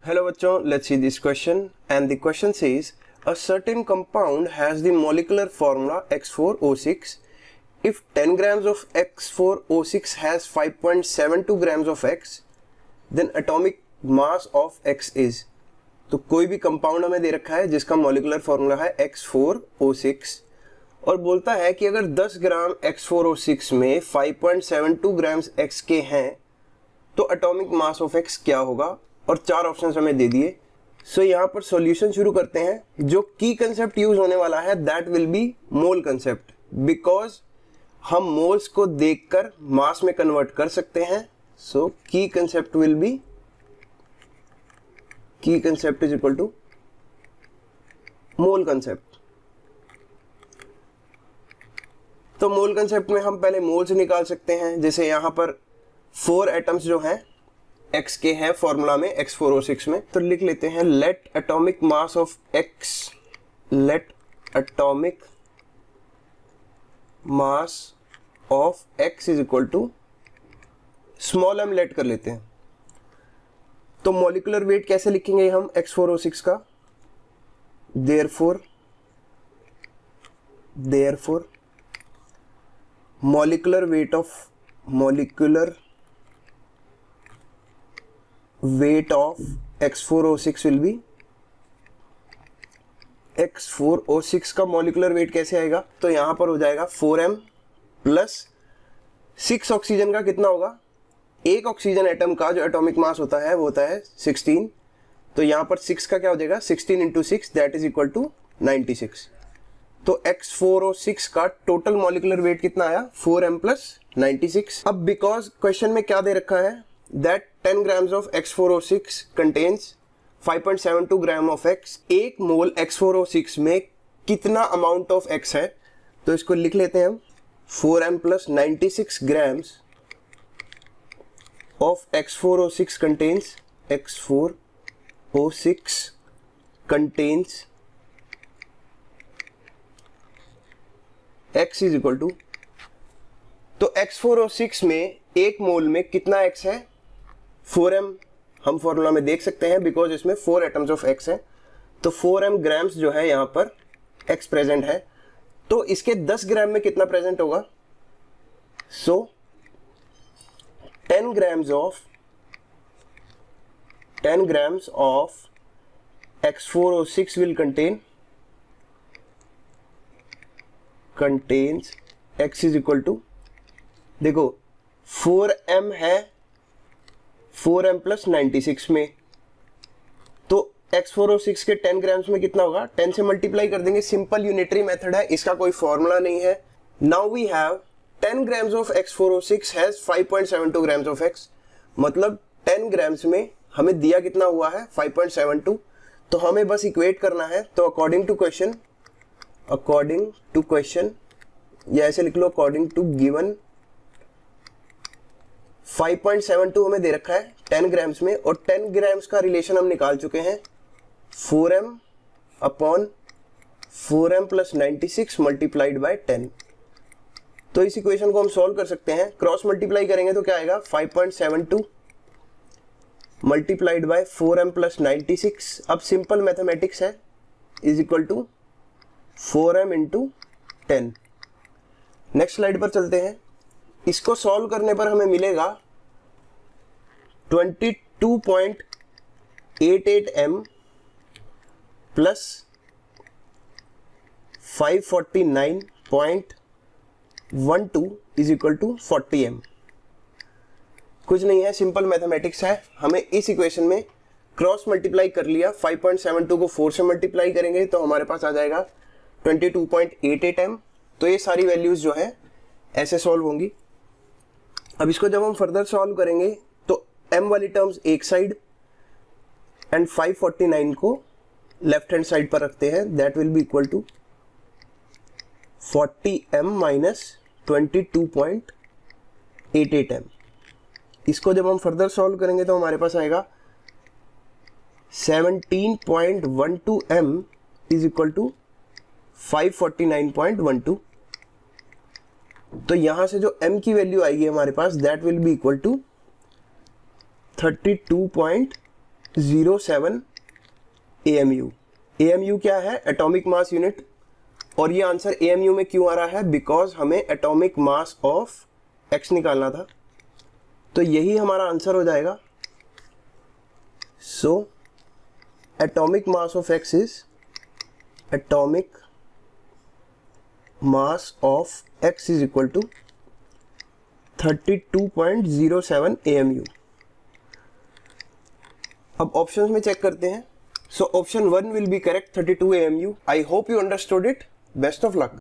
Hello बच्चों, let's see this question and the question says a certain compound has the molecular formula X4O6. If 10 grams of X4O6 has 5.72 grams of X, then atomic mass of X is. तो कोई भी compound हमें दे रखा है जिसका molecular formula है X4O6 और बोलता है कि अगर 10 ग्राम X4O6 में 5.72 ग्राम्स X के हैं तो एटॉमिक मास ऑफ X क्या होगा, और चार ऑप्शंस हमें दे दिए। सो यहाँ पर सॉल्यूशन शुरू करते हैं। जो की कंसेप्ट यूज होने वाला है that will B mole concept, because हम मोल्स को देखकर मास में कन्वर्ट कर सकते हैं। So key concept will be, key concept is equal to mole concept. तो मोल कंसेप्ट में हम पहले मोल्स निकाल सकते हैं। जैसे यहाँ पर 4 एटम्स जो हैं X के हैं फॉर्मूला में X4O6 में, तो लिख लेते हैं let atomic mass of X, let atomic mass of X is equal to small m let कर लेते हैं। तो मॉलिक्यूलर वेट कैसे लिखेंगे हम X4O6 का, therefore molecular weight of X4O6 will be, X4O6 का मॉलिक्यूलर वेट कैसे आएगा, तो यहां पर हो जाएगा 4m प्लस 6 ऑक्सीजन का कितना होगा, एक ऑक्सीजन एटम का जो एटॉमिक मास होता है वो होता है 16। तो यहां पर 6 का क्या हो जाएगा, 16 into 6 that is equal to 96। तो X4O6 का टोटल मॉलिक्यूलर वेट कितना आया, 4m प्लस 96। अब बिकॉज क्वेश्चन में क्या दे रखा है that 10 grams of X4O6 contains 5.72 gram of X, एक मोल X4O6 में कितना अमाउंट ऑफ X है, तो इसको लिख लेते हैं हम 4m plus 96 grams of X4O6 contains, X4O6 contains X is equal to, तो X4O6 में एक मोल में कितना X है, 4m हम फॉर्मूला में देख सकते हैं बिकॉज इसमें 4 एटम्स ऑफ X है। तो 4m ग्राम्स जो है यहाँ पर X प्रेजेंट है, तो इसके 10 ग्राम में कितना प्रेजेंट होगा, so 10 grams of X4O6 will contains X is equal to, देखो 4m है 4m प्लस 96 में, तो X4O6 के 10 ग्राम्स में कितना होगा, 10 से मल्टीप्लाई कर देंगे। सिंपल यूनिटरी मेथड है, इसका कोई फॉर्मूला नहीं है। Now we have 10 grams of X4O6 has 5.72 grams of X, मतलब 10 ग्राम्स में हमें दिया कितना हुआ है 5.72, तो हमें बस इक्वेट करना है। तो अकॉर्डिंग टू क्वेश्चन या ऐसे लिख लो अकॉर्डिंग टू गिवन 5.72 हमें दे रखा है 10 ग्राम्स में, और 10 ग्राम्स का रिलेशन हम निकाल चुके हैं 4m upon 4m plus 96 multiplied by 10। तो इस इक्वेशन को हम सॉल्व कर सकते हैं। क्रॉस मल्टीप्लाई करेंगे तो क्या आएगा, 5.72 मल्टीप्लाइड बाय 4m प्लस 96। अब सिंपल मैथमेटिक्स है, is equal to 4m into 10। Next slide पर चलते हैं। इसको सॉल्व करने पर हमें मिलेगा 22.88m plus 549.12 is equal to 40m। कुछ नहीं है, सिंपल मैथमेटिक्स है। हमें इस इक्वेशन में क्रॉस मल्टीप्लाई कर लिया, 5.72 को 4 से मल्टीप्लाई करेंगे तो हमारे पास आ जाएगा 22.88m। तो ये सारी वैल्यूज जो है ऐसे सॉल्व होंगी। अब इसको जब हम फर्दर सॉल्व करेंगे तो m वाली टर्म्स एक साइड एंड 549 को लेफ्ट हैंड साइड पर रखते हैं, that will be equal to 40m minus 22.88m। इसको जब हम फर्दर सॉल्व करेंगे तो हमारे पास आएगा 17.12m इज इक्वल टू 549.12। तो यहां से जो m की वैल्यू आएगी हमारे पास that will be equal to 32.08 32.07 AMU। AMU क्या है? Atomic mass unit. और ये आंसर AMU में क्यों आ रहा है? बिकॉज हमें एटॉमिक मास ऑफ X निकालना था, तो यही हमारा आंसर हो जाएगा। So atomic mass of X is atomic mass of X is equal to 32.07 AMU। अब ऑप्शंस में चेक करते हैं। So option 1 will be correct, 32 AMU। I hope you understood it. Best of luck.